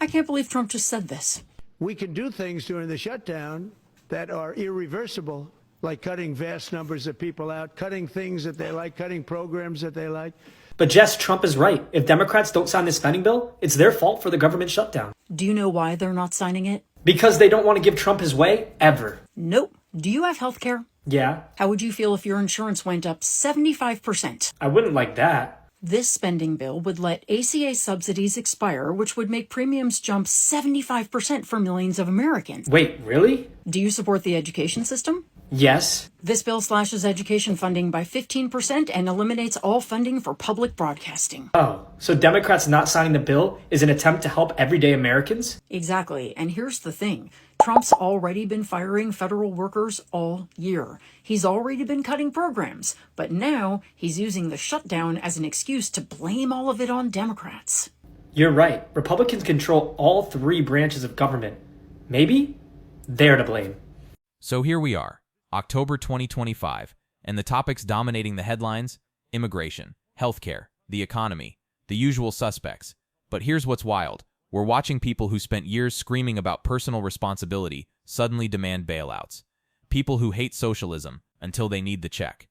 I can't believe Trump just said this. We can do things during the shutdown that are irreversible, like cutting vast numbers of people out, cutting things that they like, cutting programs that they like. But Jess, Trump is right. If Democrats don't sign this spending bill, it's their fault for the government shutdown. Do you know why they're not signing it? Because they don't want to give Trump his way, ever. Nope. Do you have health care? Yeah. How would you feel if your insurance went up 75%? I wouldn't like that. This spending bill would let ACA subsidies expire, which would make premiums jump 75% for millions of Americans. Wait, really? Do you support the education system? Yes. This bill slashes education funding by 15% and eliminates all funding for public broadcasting. Oh, so Democrats not signing the bill is an attempt to help everyday Americans? Exactly. And here's the thing. Trump's already been firing federal workers all year. He's already been cutting programs. But now he's using the shutdown as an excuse to blame all of it on Democrats. You're right. Republicans control all three branches of government. Maybe they're to blame. So here we are, October 2025, and the topics dominating the headlines: immigration, healthcare, the economy, the usual suspects. But here's what's wild. We're watching people who spent years screaming about personal responsibility suddenly demand bailouts. People who hate socialism until they need the check.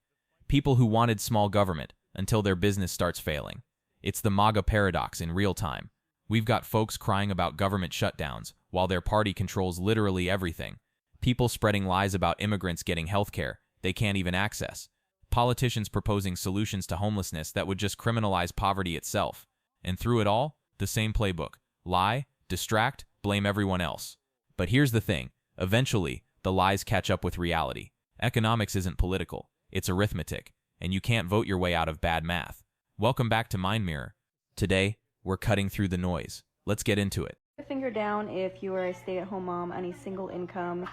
People who wanted small government until their business starts failing. It's the MAGA paradox in real time. We've got folks crying about government shutdowns while their party controls literally everything. People spreading lies about immigrants getting health care they can't even access. Politicians proposing solutions to homelessness that would just criminalize poverty itself. And through it all, the same playbook. Lie, distract, blame everyone else. But here's the thing. Eventually, the lies catch up with reality. Economics isn't political. It's arithmetic. And you can't vote your way out of bad math. Welcome back to Mind Mirror. Today, we're cutting through the noise. Let's get into it. Finger down if you are a stay-at-home mom on a single income,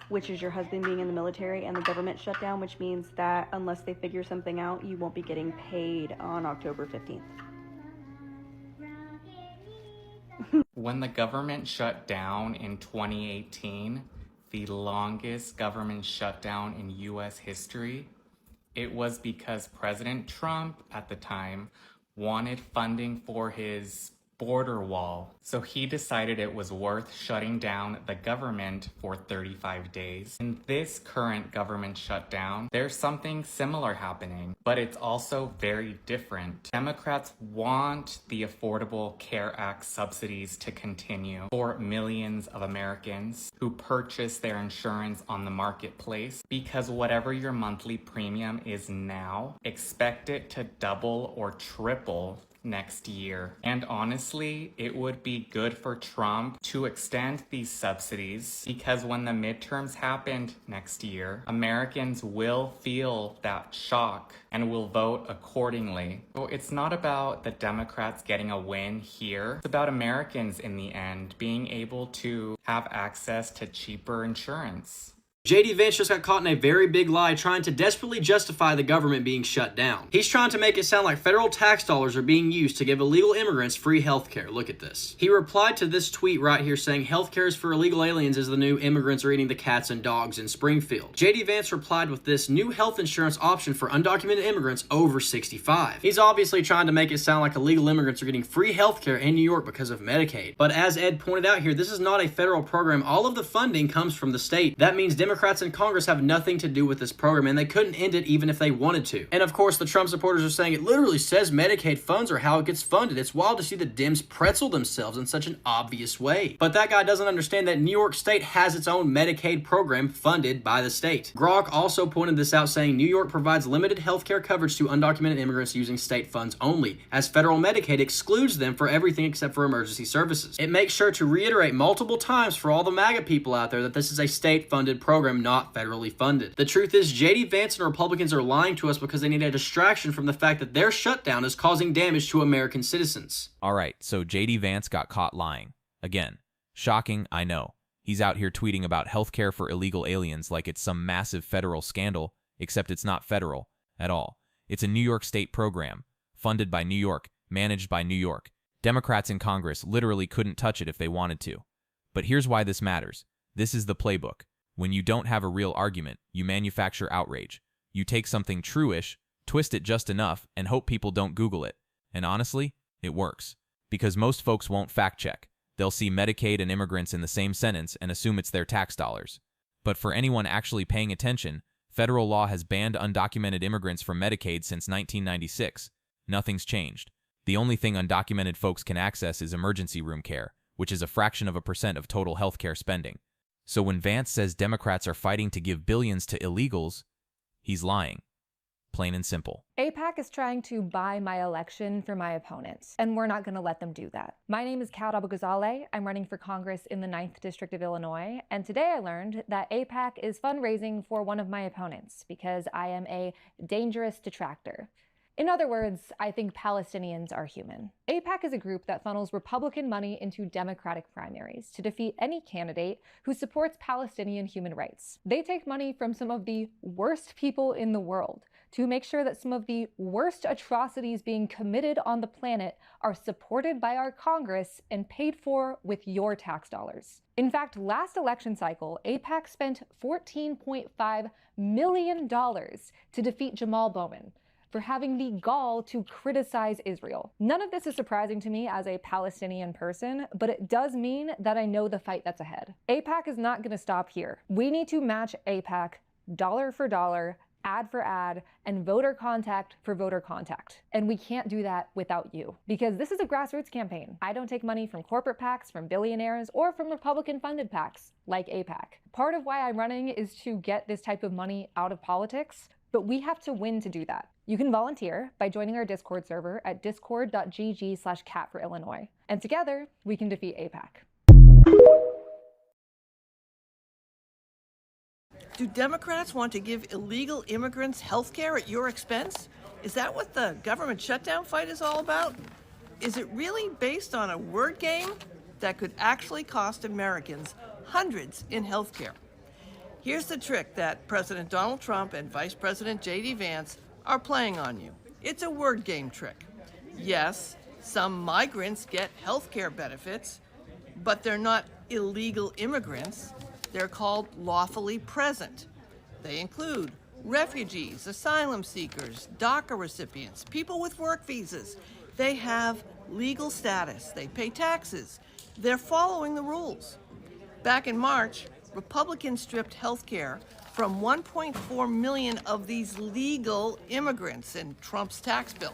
which is your husband being in the military, and the government shutdown, which means that unless they figure something out, you won't be getting paid on October 15th. When the government shut down in 2018, the longest government shutdown in US history, it was because President Trump at the time wanted funding for his border wall. So he decided it was worth shutting down the government for 35 days. In this current government shutdown, there's something similar happening, but it's also very different. Democrats want the Affordable Care Act subsidies to continue for millions of Americans who purchase their insurance on the marketplace, because whatever your monthly premium is now, expect it to double or triple next year. And honestly, it would be good for Trump to extend these subsidies, because when the midterms happened next year, Americans will feel that shock and will vote accordingly. So it's not about the Democrats getting a win here. It's about Americans in the end being able to have access to cheaper insurance. JD Vance just got caught in a very big lie trying to desperately justify the government being shut down. He's trying to make it sound like federal tax dollars are being used to give illegal immigrants free healthcare. Look at this. He replied to this tweet right here saying healthcare is for illegal aliens as the new immigrants are eating the cats and dogs in Springfield. JD Vance replied with this new health insurance option for undocumented immigrants over 65. He's obviously trying to make it sound like illegal immigrants are getting free healthcare in New York because of Medicaid. But as Ed pointed out here, this is not a federal program. All of the funding comes from the state. That means Democrats in Congress have nothing to do with this program, and they couldn't end it even if they wanted to. And of course, the Trump supporters are saying it literally says Medicaid funds are how it gets funded. It's wild to see the Dems pretzel themselves in such an obvious way. But that guy doesn't understand that New York State has its own Medicaid program funded by the state. Grok also pointed this out, saying New York provides limited healthcare coverage to undocumented immigrants using state funds only, as federal Medicaid excludes them for everything except for emergency services. It makes sure to reiterate multiple times for all the MAGA people out there that this is a state-funded program, not federally funded. The truth is, JD Vance and Republicans are lying to us because they need a distraction from the fact that their shutdown is causing damage to American citizens. Alright, so JD Vance got caught lying. Again. Shocking, I know. He's out here tweeting about healthcare for illegal aliens like it's some massive federal scandal, except it's not federal at all. It's a New York State program, funded by New York, managed by New York. Democrats in Congress literally couldn't touch it if they wanted to. But here's why this matters. This is the playbook. When you don't have a real argument, you manufacture outrage. You take something true-ish, twist it just enough, and hope people don't Google it. And honestly, it works. Because most folks won't fact-check. They'll see Medicaid and immigrants in the same sentence and assume it's their tax dollars. But for anyone actually paying attention, federal law has banned undocumented immigrants from Medicaid since 1996. Nothing's changed. The only thing undocumented folks can access is emergency room care, which is a fraction of a percent of total healthcare spending. So when Vance says Democrats are fighting to give billions to illegals, he's lying. Plain and simple. AIPAC is trying to buy my election for my opponents, and we're not going to let them do that. My name is Kat Abou-Ghazaleh. I'm running for Congress in the 9th District of Illinois, and today I learned that AIPAC is fundraising for one of my opponents because I am a dangerous detractor. In other words, I think Palestinians are human. AIPAC is a group that funnels Republican money into Democratic primaries to defeat any candidate who supports Palestinian human rights. They take money from some of the worst people in the world to make sure that some of the worst atrocities being committed on the planet are supported by our Congress and paid for with your tax dollars. In fact, last election cycle, AIPAC spent $14.5 million to defeat Jamal Bowman for having the gall to criticize Israel. None of this is surprising to me as a Palestinian person, but it does mean that I know the fight that's ahead. AIPAC is not gonna stop here. We need to match AIPAC dollar for dollar, ad for ad, and voter contact for voter contact. And we can't do that without you, because this is a grassroots campaign. I don't take money from corporate PACs, from billionaires, or from Republican-funded PACs like AIPAC. Part of why I'm running is to get this type of money out of politics, but we have to win to do that. You can volunteer by joining our Discord server at discord.gg/cat4illinois. And together, we can defeat AIPAC. Do Democrats want to give illegal immigrants health care at your expense? Is that what the government shutdown fight is all about? Is it really based on a word game that could actually cost Americans hundreds in health care? Here's the trick that President Donald Trump and Vice President J.D. Vance are playing on you. It's a word game trick. Yes, some migrants get health care benefits, but they're not illegal immigrants. They're called lawfully present. They include refugees, asylum seekers, DACA recipients, people with work visas. They have legal status. They pay taxes. They're following the rules. Back in March, Republicans stripped health care from 1.4 million of these legal immigrants in Trump's tax bill.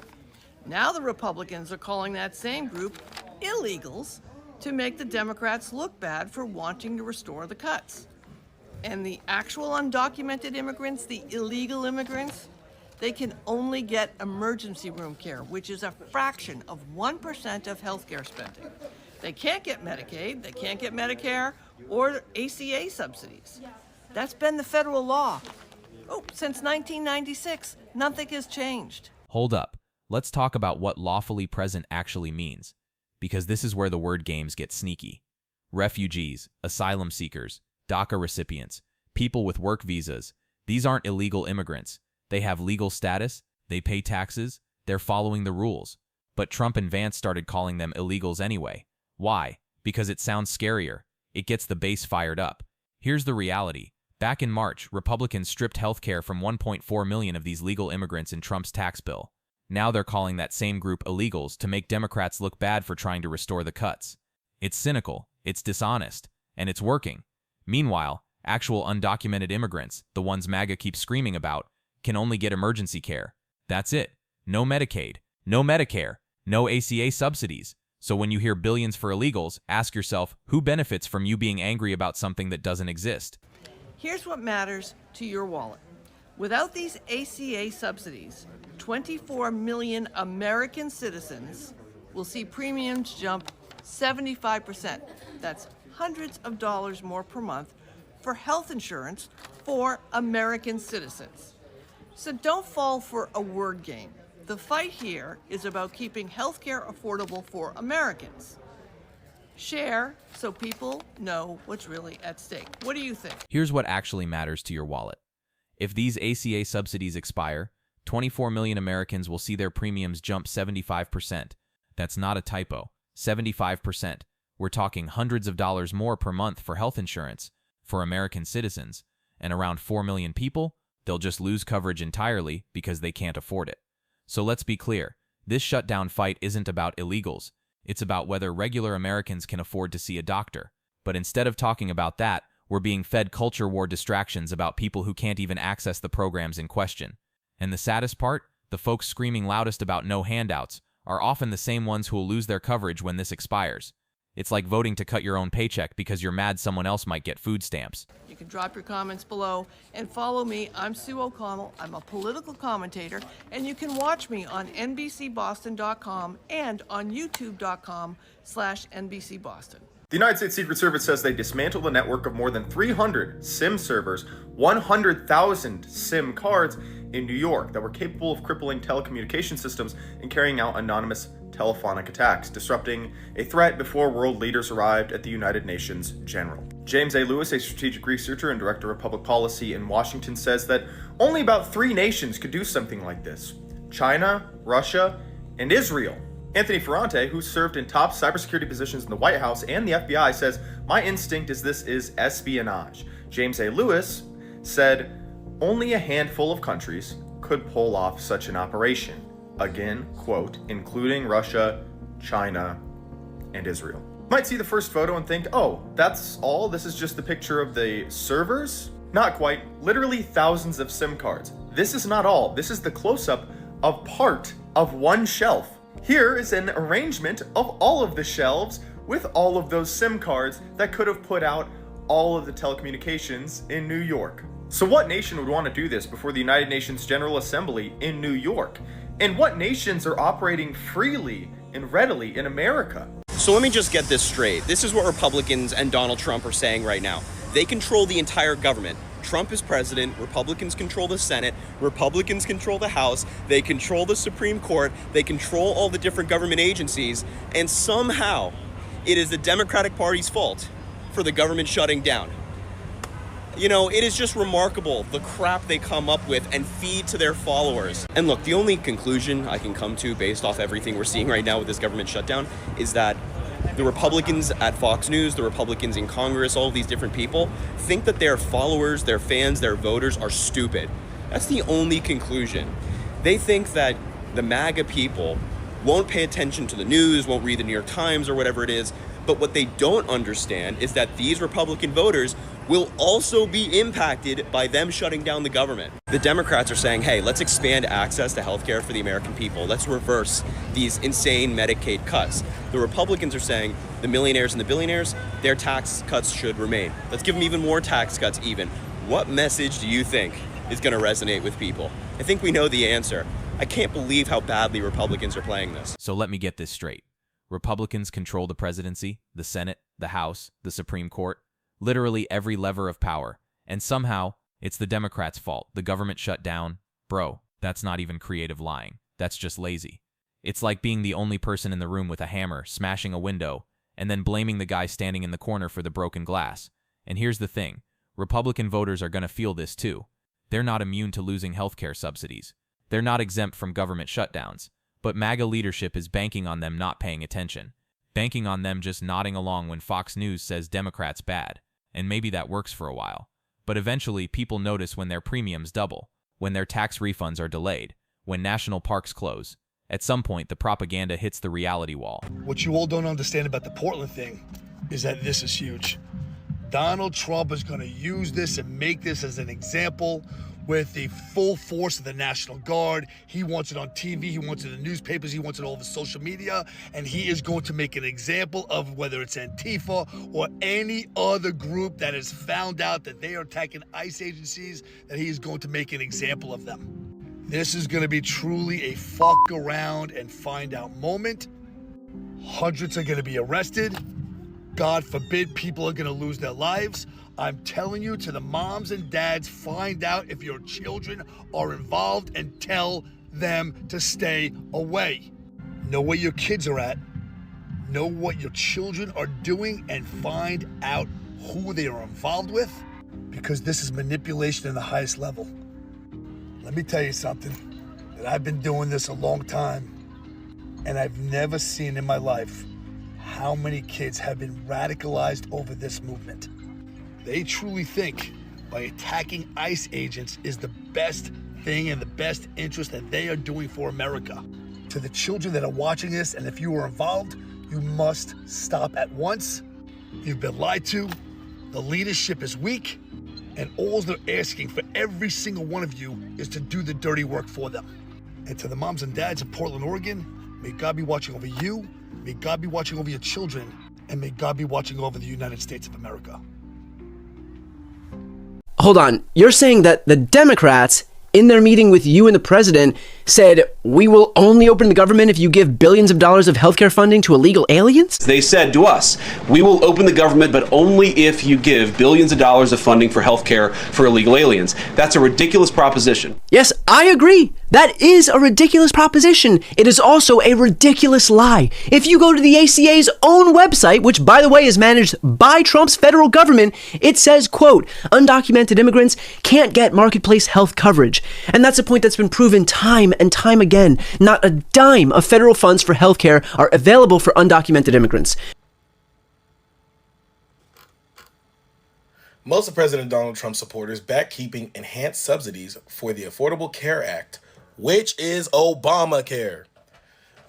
Now the Republicans are calling that same group illegals to make the Democrats look bad for wanting to restore the cuts. And the actual undocumented immigrants, the illegal immigrants, they can only get emergency room care, which is a fraction of 1% of healthcare spending. They can't get Medicaid, they can't get Medicare, or ACA subsidies. That's been the federal law. Since 1996, nothing has changed. Hold up. Let's talk about what lawfully present actually means, because this is where the word games get sneaky. Refugees, asylum seekers, DACA recipients, people with work visas, these aren't illegal immigrants. They have legal status, they pay taxes, they're following the rules. But Trump and Vance started calling them illegals anyway. Why? Because it sounds scarier. It gets the base fired up. Here's the reality. Back in March, Republicans stripped health care from 1.4 million of these legal immigrants in Trump's tax bill. Now they're calling that same group illegals to make Democrats look bad for trying to restore the cuts. It's cynical, it's dishonest, and it's working. Meanwhile, actual undocumented immigrants, the ones MAGA keeps screaming about, can only get emergency care. That's it. No Medicaid, no Medicare, no ACA subsidies. So when you hear billions for illegals, ask yourself, who benefits from you being angry about something that doesn't exist? Here's what matters to your wallet. Without these ACA subsidies, 24 million American citizens will see premiums jump 75%. That's hundreds of dollars more per month for health insurance for American citizens. So don't fall for a word game. The fight here is about keeping healthcare affordable for Americans. Share so people know what's really at stake. What do you think? Here's what actually matters to your wallet. If these ACA subsidies expire, 24 million Americans will see their premiums jump 75%. That's not a typo. 75%. We're talking hundreds of dollars more per month for health insurance for American citizens, and around 4 million people, they'll just lose coverage entirely because they can't afford it. So let's be clear. This shutdown fight isn't about illegals. It's about whether regular Americans can afford to see a doctor. But instead of talking about that, we're being fed culture war distractions about people who can't even access the programs in question. And the saddest part, the folks screaming loudest about no handouts are often the same ones who will lose their coverage when this expires. It's like voting to cut your own paycheck because you're mad someone else might get food stamps. You can drop your comments below and follow me. I'm Sue O'Connell. I'm a political commentator, and you can watch me on NBCBoston.com and on YouTube.com/NBCBoston. The United States Secret Service says they dismantled a network of more than 300 SIM servers, 100,000 SIM cards in New York that were capable of crippling telecommunication systems and carrying out anonymous telephonic attacks, disrupting a threat before world leaders arrived at the United Nations General. James A. Lewis, a strategic researcher and director of public policy in Washington, says that only about 3 nations could do something like this: China, Russia, and Israel. Anthony Ferrante, who served in top cybersecurity positions in the White House and the FBI, says, "My instinct is this is espionage." James A. Lewis said, "Only a handful of countries could pull off such an operation." Again, quote, including Russia, China, and Israel. You might see the first photo and think, oh, that's all? This is just the picture of the servers? Not quite. Literally thousands of SIM cards. This is not all. This is the close-up of part of one shelf. Here is an arrangement of all of the shelves with all of those SIM cards that could have put out all of the telecommunications in New York. So what nation would want to do this before the United Nations General Assembly in New York? And what nations are operating freely and readily in America? So let me just get this straight. This is what Republicans and Donald Trump are saying right now. They control the entire government. Trump is president, Republicans control the Senate, Republicans control the House, they control the Supreme Court, they control all the different government agencies, and somehow it is the Democratic Party's fault for the government shutting down. You know, it is just remarkable the crap they come up with and feed to their followers. And look, the only conclusion I can come to based off everything we're seeing right now with this government shutdown is that the Republicans at Fox News, the Republicans in Congress, all of these different people think that their followers, their fans, their voters are stupid. That's the only conclusion. They think that the MAGA people won't pay attention to the news, won't read the New York Times or whatever it is. But what they don't understand is that these Republican voters will also be impacted by them shutting down the government. The Democrats are saying, hey, let's expand access to healthcare for the American people. Let's reverse these insane Medicaid cuts. The Republicans are saying the millionaires and the billionaires, their tax cuts should remain. Let's give them even more tax cuts even. What message do you think is going to resonate with people? I think we know the answer. I can't believe how badly Republicans are playing this. So let me get this straight. Republicans control the presidency, the Senate, the House, the Supreme Court, literally every lever of power. And somehow, it's the Democrats' fault. The government shut down. Bro, that's not even creative lying. That's just lazy. It's like being the only person in the room with a hammer, smashing a window, and then blaming the guy standing in the corner for the broken glass. And here's the thing. Republican voters are going to feel this too. They're not immune to losing healthcare subsidies. They're not exempt from government shutdowns. But MAGA leadership is banking on them not paying attention, banking on them just nodding along when Fox News says Democrats bad, and maybe that works for a while. But eventually, people notice when their premiums double, when their tax refunds are delayed, when national parks close. At some point, the propaganda hits the reality wall. What you all don't understand about the Portland thing is that this is huge. Donald Trump is going to use this and make this as an example with the full force of the National Guard. He wants it on TV, he wants it in the newspapers, he wants it all over social media, and he is going to make an example of whether it's Antifa or any other group that has found out that they are attacking ICE agencies, that he is going to make an example of them. This is going to be truly a fuck around and find out moment. Hundreds are going to be arrested. God forbid people are going to lose their lives. I'm telling you, to the moms and dads, find out if your children are involved and tell them to stay away. Know where your kids are at. Know what your children are doing and find out who they are involved with, because this is manipulation in the highest level. Let me tell you something, that I've been doing this a long time, and I've never seen in my life how many kids have been radicalized over this movement. They truly think by attacking ICE agents is the best thing and the best interest that they are doing for America. To the children that are watching this, and if you were involved, You must stop at once. You've been lied to. The leadership is weak. And all they're asking for every single one of you is to do the dirty work for them. And to the moms and dads in Portland, Oregon, may God be watching over you, may God be watching over your children, and may God be watching over the United States of America. Hold on, you're saying that the Democrats, in their meeting with you and the president, said, we will only open the government if you give billions of dollars of healthcare funding to illegal aliens? They said to us, we will open the government, but only if you give billions of dollars of funding for healthcare for illegal aliens. That's a ridiculous proposition. Yes, I agree. That is a ridiculous proposition. It is also a ridiculous lie. If you go to the ACA's own website, which by the way is managed by Trump's federal government, it says, quote, undocumented immigrants can't get marketplace health coverage. And that's a point that's been proven time and time again. Not a dime of federal funds for healthcare are available for undocumented immigrants. Most of President Donald Trump's supporters back keeping enhanced subsidies for the Affordable Care Act, which is Obamacare.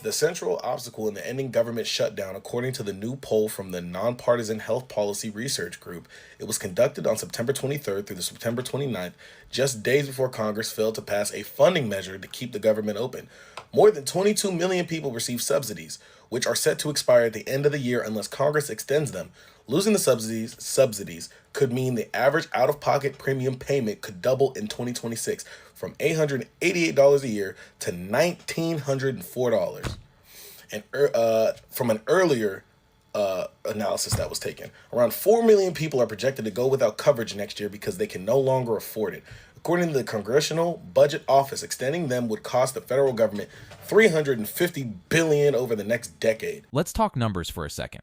The central obstacle in the ending government shutdown, according to the new poll from the Nonpartisan Health Policy Research Group. It was conducted on September 23rd through the September 29th, just days before Congress failed to pass a funding measure to keep the government open. More than 22 million people receive subsidies, which are set to expire at the end of the year unless Congress extends them. Losing the subsidies could mean the average out-of-pocket premium payment could double in 2026 from $888 a year to $1,904. And from an earlier analysis that was taken, around 4 million people are projected to go without coverage next year because they can no longer afford it. According to the Congressional Budget Office, extending them would cost the federal government $350 billion over the next decade. Let's talk numbers for a second.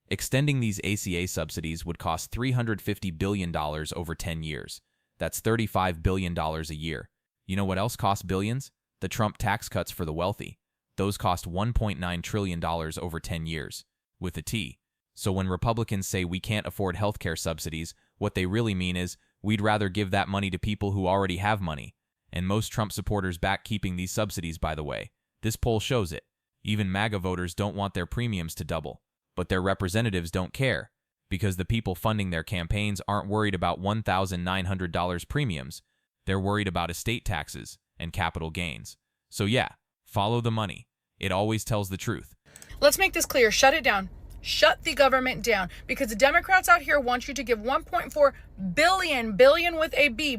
Extending these ACA subsidies would cost $350 billion over 10 years. That's $35 billion a year. You know what else costs billions? The Trump tax cuts for the wealthy. Those cost $1.9 trillion over 10 years, with a T. So when Republicans say we can't afford healthcare subsidies, what they really mean is we'd rather give that money to people who already have money. And most Trump supporters back keeping these subsidies, by the way. This poll shows it. Even MAGA voters don't want their premiums to double. But their representatives don't care, because the people funding their campaigns aren't worried about $1,900 premiums. They're worried about estate taxes and capital gains. So yeah, follow the money. It always tells the truth. Let's make this clear. Shut it down. Shut the government down, because the Democrats out here want you to give 1.4 billion with a B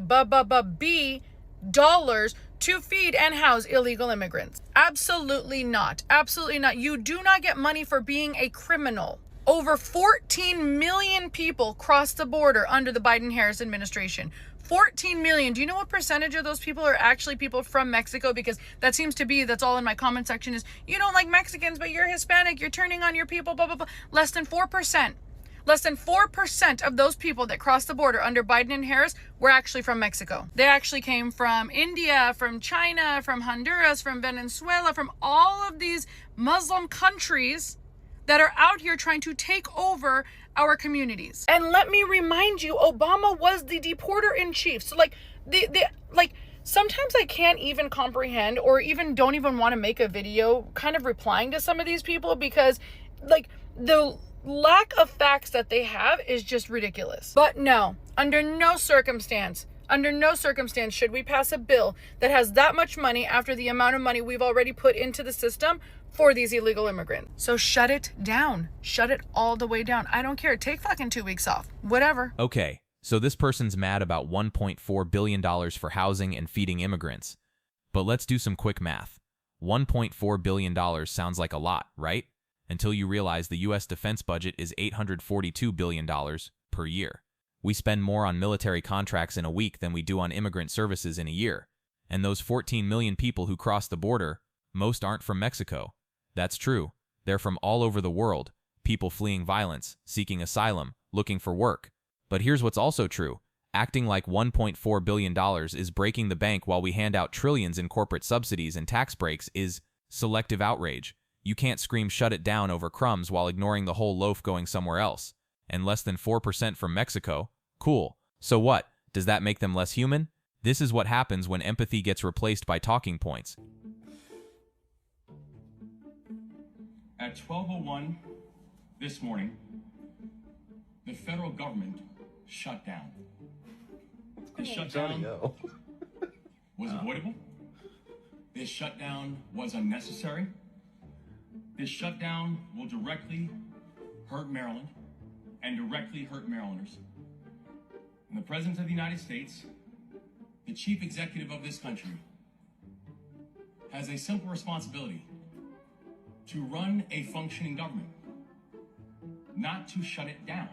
dollars to feed and house illegal immigrants. Absolutely not. Absolutely not. You do not get money for being a criminal. Over 14 million people crossed the border under the Biden-Harris administration. 14 million. Do you know what percentage of those people are actually people from Mexico? Because that seems to be, that's all in my comment section is, you don't like Mexicans, but you're Hispanic, you're turning on your people, blah, blah, blah. Less than 4%. Less than 4% of those people that crossed the border under Biden and Harris were actually from Mexico. They actually came from India, from China, from Honduras, from Venezuela, from all of these Muslim countries that are out here trying to take over our communities. And let me remind you, Obama was the deporter in chief. So sometimes I can't even comprehend or even don't even want to make a video kind of replying to some of these people, because the lack of facts that they have is just ridiculous. But no, under no circumstance should we pass a bill that has that much money after the amount of money we've already put into the system for these illegal immigrants. So shut it down. Shut it all the way down. I don't care. Take fucking 2 weeks off. Whatever. Okay, so this person's mad about $1.4 billion for housing and feeding immigrants. But let's do some quick math. $1.4 billion sounds like a lot, right? Until you realize the U.S. defense budget is $842 billion per year. We spend more on military contracts in a week than we do on immigrant services in a year. And those 14 million people who cross the border, most aren't from Mexico. That's true. They're from all over the world, people fleeing violence, seeking asylum, looking for work. But here's what's also true. Acting like $1.4 billion is breaking the bank while we hand out trillions in corporate subsidies and tax breaks is selective outrage. You can't scream shut it down over crumbs while ignoring the whole loaf going somewhere else. And less than 4% from Mexico? Cool. So what? Does that make them less human? This is what happens when empathy gets replaced by talking points. At 12:01 this morning, the federal government shut down. This shutdown was avoidable. This shutdown was unnecessary. This shutdown will directly hurt Maryland and directly hurt Marylanders. And the President of the United States, the chief executive of this country, has a simple responsibility: to run a functioning government, not to shut it down.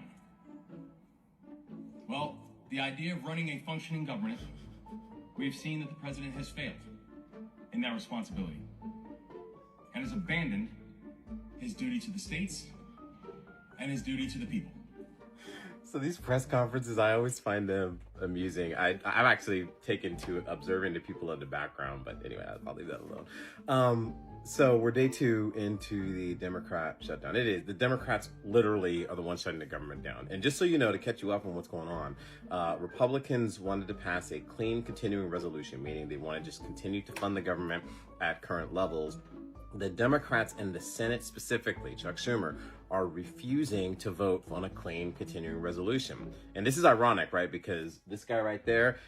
Well, the idea of running a functioning government, we've seen that the president has failed in that responsibility and has abandoned his duty to the states and his duty to the people. So these press conferences, I always find them amusing. I'm actually taken to observing the people in the background, but anyway, I'll leave that alone. So we're day 2 into the Democrat shutdown. It is. The Democrats literally are the ones shutting the government down. And just so you know, to catch you up on what's going on, Republicans wanted to pass a clean continuing resolution, meaning they want to just continue to fund the government at current levels. The Democrats in the Senate specifically, Chuck Schumer, are refusing to vote on a clean continuing resolution. And this is ironic, right? Because this guy right there,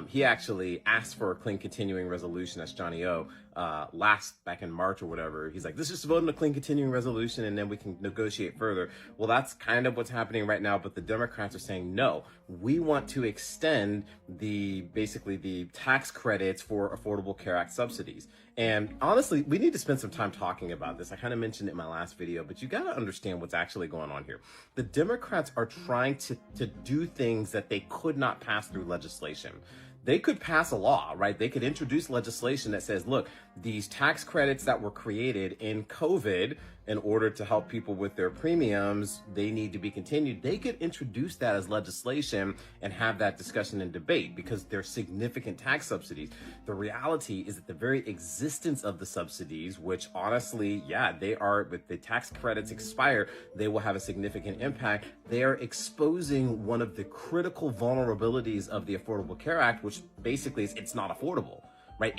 he actually asked for a clean continuing resolution, that's Johnny O, back in March or whatever. He's like, let's just vote on a clean continuing resolution and then we can negotiate further. Well, that's kind of what's happening right now, but the Democrats are saying, no, we want to extend basically the tax credits for Affordable Care Act subsidies. And honestly, we need to spend some time talking about this. I kind of mentioned it in my last video, but you got to understand what's actually going on here. The Democrats are trying to do things that they could not pass through legislation. They could pass a law, right? They could introduce legislation that says, look, these tax credits that were created in COVID in order to help people with their premiums, they need to be continued. They could introduce that as legislation and have that discussion and debate because they're significant tax subsidies. The reality is that the very existence of the subsidies, which honestly, yeah, they are, with the tax credits expire, they will have a significant impact. They are exposing one of the critical vulnerabilities of the Affordable Care Act, which basically is it's not affordable. Right?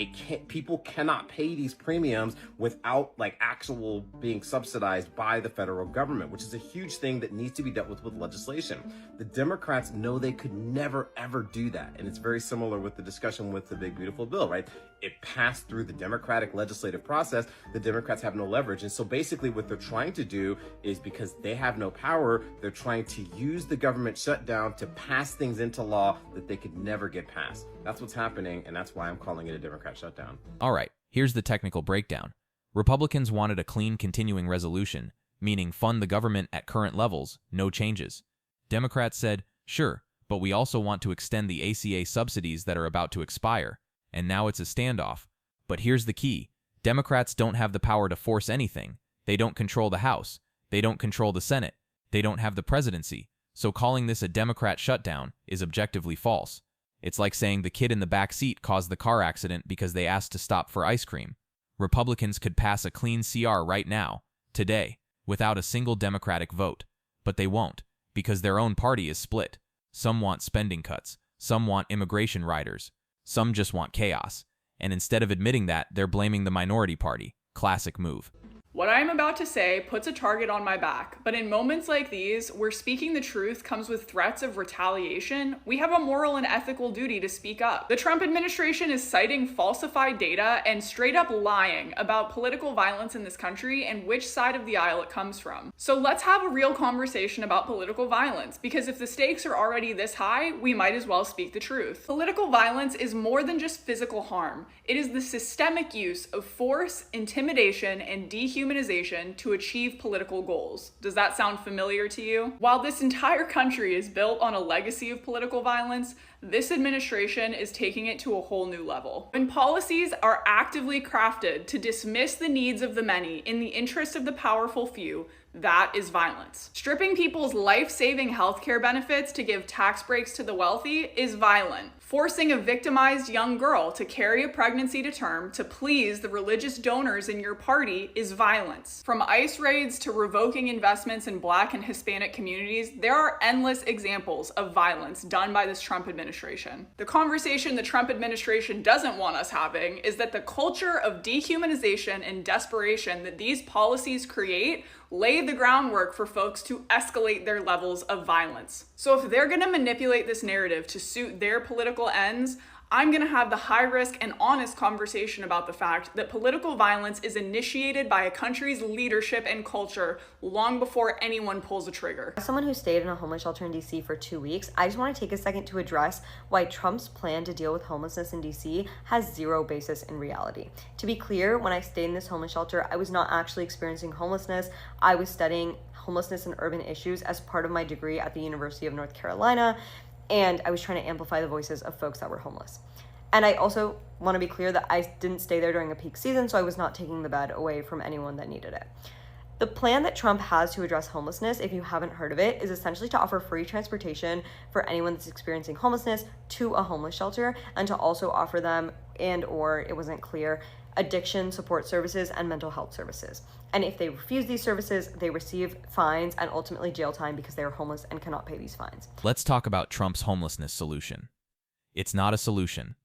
People cannot pay these premiums without actual being subsidized by the federal government, which is a huge thing that needs to be dealt with legislation. The Democrats know they could never, ever do that. And it's very similar with the discussion with the big, beautiful bill, right? It passed through the Democratic legislative process. The Democrats have no leverage. And so basically what they're trying to do is, because they have no power, they're trying to use the government shutdown to pass things into law that they could never get passed. That's what's happening, and that's why I'm calling it a Democrat shutdown. All right, here's the technical breakdown. Republicans wanted a clean continuing resolution, meaning fund the government at current levels, no changes. Democrats said, sure, but we also want to extend the ACA subsidies that are about to expire, and now it's a standoff. But here's the key. Democrats don't have the power to force anything. They don't control the House. They don't control the Senate. They don't have the presidency. So calling this a Democrat shutdown is objectively false. It's like saying the kid in the back seat caused the car accident because they asked to stop for ice cream. Republicans could pass a clean CR right now, today, without a single Democratic vote. But they won't, because their own party is split. Some want spending cuts. Some want immigration riders. Some just want chaos. And instead of admitting that, they're blaming the minority party. Classic move. What I am about to say puts a target on my back, but in moments like these, where speaking the truth comes with threats of retaliation, we have a moral and ethical duty to speak up. The Trump administration is citing falsified data and straight up lying about political violence in this country and which side of the aisle it comes from. So let's have a real conversation about political violence, because if the stakes are already this high, we might as well speak the truth. Political violence is more than just physical harm. It is the systemic use of force, intimidation, and dehumanization to achieve political goals. Does that sound familiar to you? While this entire country is built on a legacy of political violence, this administration is taking it to a whole new level. When policies are actively crafted to dismiss the needs of the many in the interest of the powerful few, that is violence. Stripping people's life-saving healthcare benefits to give tax breaks to the wealthy is violent. Forcing a victimized young girl to carry a pregnancy to term to please the religious donors in your party is violence. From ICE raids to revoking investments in Black and Hispanic communities, there are endless examples of violence done by this Trump administration. The conversation the Trump administration doesn't want us having is that the culture of dehumanization and desperation that these policies create lay the groundwork for folks to escalate their levels of violence. So if they're gonna manipulate this narrative to suit their political ends, I'm gonna have the high risk and honest conversation about the fact that political violence is initiated by a country's leadership and culture long before anyone pulls a trigger. As someone who stayed in a homeless shelter in DC for 2 weeks, I just want to take a second to address why Trump's plan to deal with homelessness in DC has zero basis in reality. To be clear, when I stayed in this homeless shelter, I was not actually experiencing homelessness. I was studying homelessness and urban issues as part of my degree at the University of North Carolina, and I was trying to amplify the voices of folks that were homeless. And I also want to be clear that I didn't stay there during a peak season, so I was not taking the bed away from anyone that needed it. The plan that Trump has to address homelessness, if you haven't heard of it, is essentially to offer free transportation for anyone that's experiencing homelessness to a homeless shelter, and to also offer them, and or it wasn't clear, addiction support services and mental health services. And if they refuse these services, they receive fines and ultimately jail time because they are homeless and cannot pay these fines. Let's talk about Trump's homelessness solution. It's not a solution.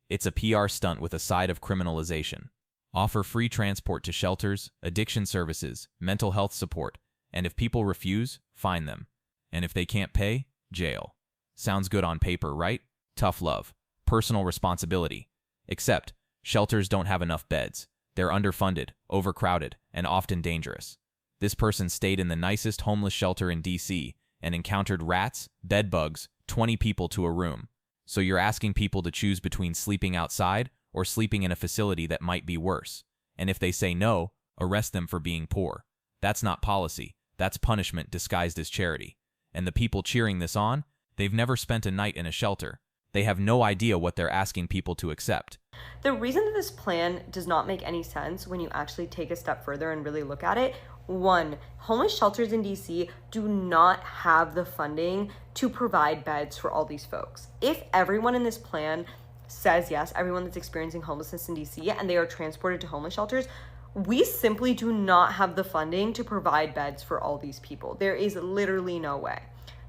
It's a PR stunt with a side of criminalization. Offer free transport to shelters, addiction services, mental health support, and if people refuse, fine them. And if they can't pay, jail. Sounds good on paper, right? Tough love. Personal responsibility. Except, shelters don't have enough beds. They're underfunded, overcrowded, and often dangerous. This person stayed in the nicest homeless shelter in DC and encountered rats, bed bugs, 20 people to a room. So you're asking people to choose between sleeping outside or sleeping in a facility that might be worse. And if they say no, arrest them for being poor. That's not policy. That's punishment disguised as charity. And the people cheering this on, they've never spent a night in a shelter. They have no idea what they're asking people to accept. The reason that this plan does not make any sense when you actually take a step further and really look at it, one, homeless shelters in DC do not have the funding to provide beds for all these folks. If everyone in this plan says yes, everyone that's experiencing homelessness in DC, and they are transported to homeless shelters, we simply do not have the funding to provide beds for all these people. There is literally no way.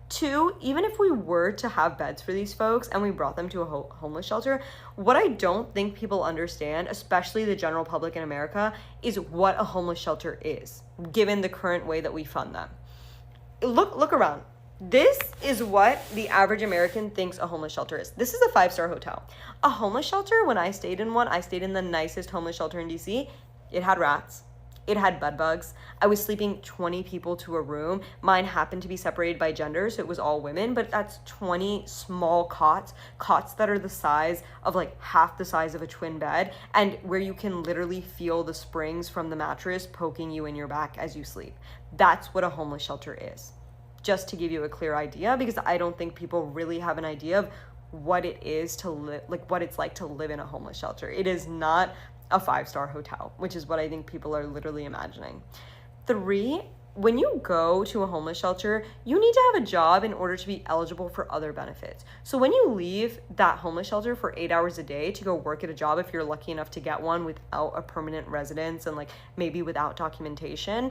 Two, even if we were to have beds for these folks and we brought them to a homeless shelter, what I don't think people understand, especially the general public in America, is what a homeless shelter is, given the current way that we fund them. Look around. This is what the average American thinks a homeless shelter is. This is a 5-star hotel. A homeless shelter, when I stayed in one, I stayed in the nicest homeless shelter in DC. It had rats. It had bed bugs. I was sleeping 20 people to a room. Mine happened to be separated by gender, so it was all women, but that's 20 small cots that are the size of like half the size of a twin bed, and where you can literally feel the springs from the mattress poking you in your back as you sleep. That's what a homeless shelter is. Just to give you a clear idea, because I don't think people really have an idea of what it is to live, like what it's like to live in a homeless shelter. It is not a 5-star hotel, which is what I think people are literally imagining. 3, when you go to a homeless shelter, you need to have a job in order to be eligible for other benefits. So when you leave that homeless shelter for 8 hours a day to go work at a job, if you're lucky enough to get one without a permanent residence and like maybe without documentation,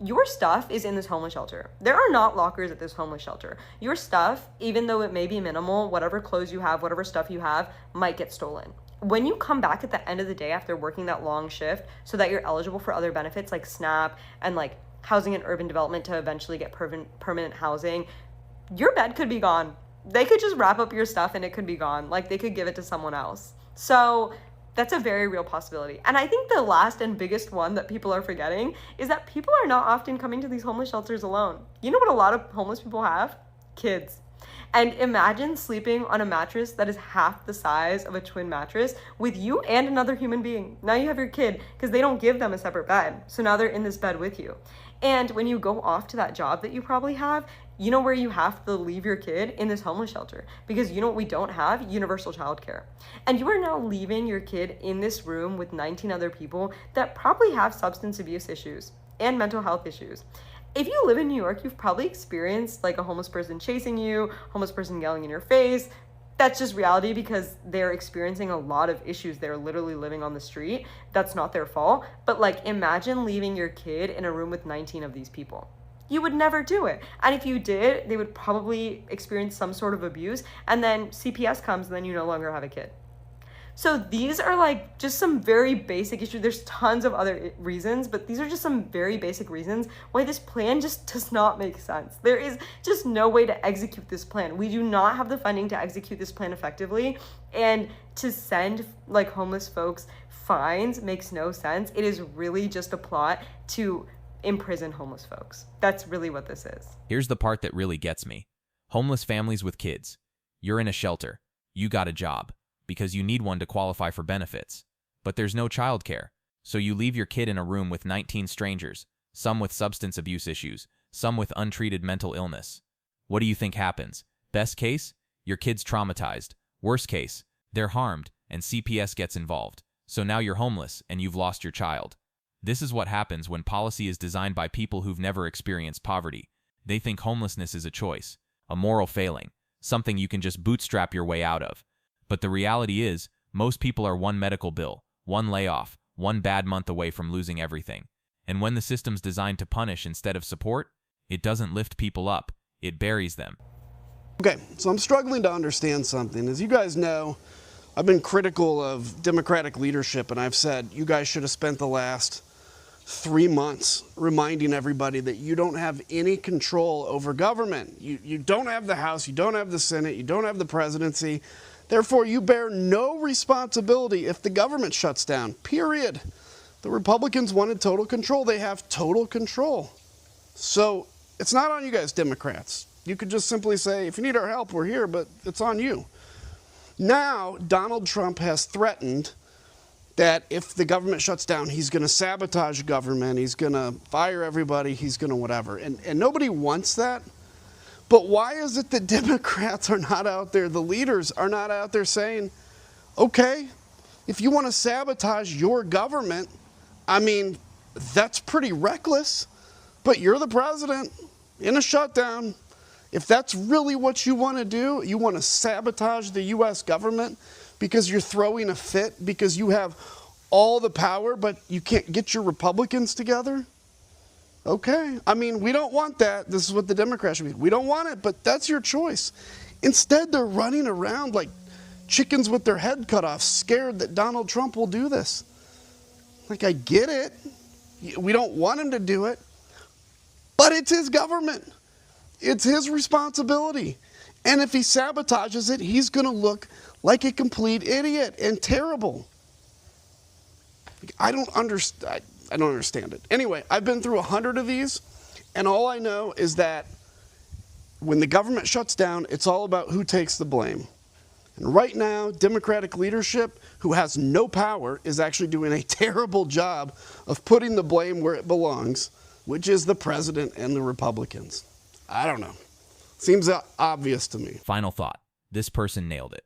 your stuff is in this homeless shelter. There are not lockers at this homeless shelter. Your stuff, even though it may be minimal, whatever clothes you have, whatever stuff you have, might get stolen. When you come back at the end of the day after working that long shift so that you're eligible for other benefits like SNAP and like housing and urban development to eventually get permanent housing, your bed could be gone. They could just wrap up your stuff and it could be gone. Like they could give it to someone else. So that's a very real possibility. And I think the last and biggest one that people are forgetting is that people are not often coming to these homeless shelters alone. You know what a lot of homeless people have? Kids. And imagine sleeping on a mattress that is half the size of a twin mattress with you and another human being. Now you have your kid because they don't give them a separate bed. So now they're in this bed with you. And when you go off to that job that you probably have, you know where you have to leave your kid? In this homeless shelter. Because you know what we don't have? Universal childcare. And you are now leaving your kid in this room with 19 other people that probably have substance abuse issues and mental health issues. If you live in New York, you've probably experienced like a homeless person chasing you, homeless person yelling in your face. that's just reality because they're experiencing a lot of issues. They're literally living on the street. That's not their fault. But like, imagine leaving your kid in a room with 19 of these people. You would never do it. And if you did, they would probably experience some sort of abuse. And then CPS comes and then you no longer have a kid. So these are like just some very basic issues. There's tons of other reasons, but these are just some very basic reasons why this plan just does not make sense. There is just no way to execute this plan. We do not have the funding to execute this plan effectively. And to send like homeless folks fines makes no sense. It is really just a plot to imprison homeless folks. That's really what this is. Here's the part that really gets me. Homeless families with kids. You're in a shelter. You got a job because you need one to qualify for benefits. But there's no childcare, so you leave your kid in a room with 19 strangers, some with substance abuse issues, some with untreated mental illness. What do you think happens? Best case, your kid's traumatized. Worst case, they're harmed and CPS gets involved. So now you're homeless and you've lost your child. This is what happens when policy is designed by people who've never experienced poverty. They think homelessness is a choice, a moral failing, something you can just bootstrap your way out of. But the reality is, most people are one medical bill, one layoff, one bad month away from losing everything. And when the system's designed to punish instead of support, it doesn't lift people up, it buries them. Okay, so I'm struggling to understand something. As you guys know, I've been critical of Democratic leadership, and I've said you guys should have spent the last 3 months reminding everybody that you don't have any control over government. You don't have the House, you don't have the Senate, you don't have the presidency. Therefore, you bear no responsibility if the government shuts down, period. The Republicans wanted total control. They have total control. So it's not on you guys, Democrats. You could just simply say, if you need our help, we're here, but it's on you. Now, Donald Trump has threatened that if the government shuts down, he's going to sabotage government, he's going to fire everybody, he's going to whatever. And nobody wants that. But why is it that Democrats are not out there, the leaders are not out there saying, okay, if you want to sabotage your government, I mean, that's pretty reckless, but you're the president in a shutdown. If that's really what you want to do, you want to sabotage the U.S. government because you're throwing a fit, because you have all the power, but you can't get your Republicans together? Okay, I mean, we don't want that. This is what the Democrats should be. We don't want it, but that's your choice. Instead, they're running around like chickens with their head cut off, scared that Donald Trump will do this. Like, I get it. We don't want him to do it, but it's his government. It's his responsibility. And if he sabotages it, he's going to look like a complete idiot and terrible. I don't understand it. Anyway, I've been through 100 of these, and all I know is that when the government shuts down, it's all about who takes the blame. And right now, Democratic leadership, who has no power, is actually doing a terrible job of putting the blame where it belongs, which is the president and the Republicans. I don't know. Seems obvious to me. Final thought. This person nailed it.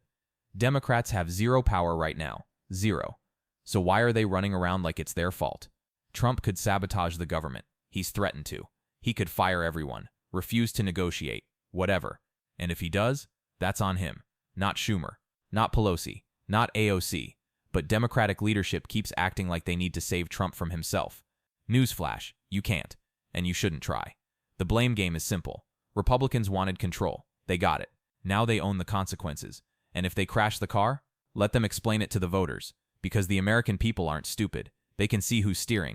Democrats have zero power right now. Zero. So why are they running around like it's their fault? Trump could sabotage the government. He's threatened to. He could fire everyone, refuse to negotiate, whatever. And if he does, that's on him. Not Schumer, not Pelosi, not AOC. But Democratic leadership keeps acting like they need to save Trump from himself. Newsflash, you can't. And you shouldn't try. The blame game is simple. Republicans wanted control. They got it. Now they own the consequences. And if they crash the car, let them explain it to the voters. Because the American people aren't stupid. They can see who's steering.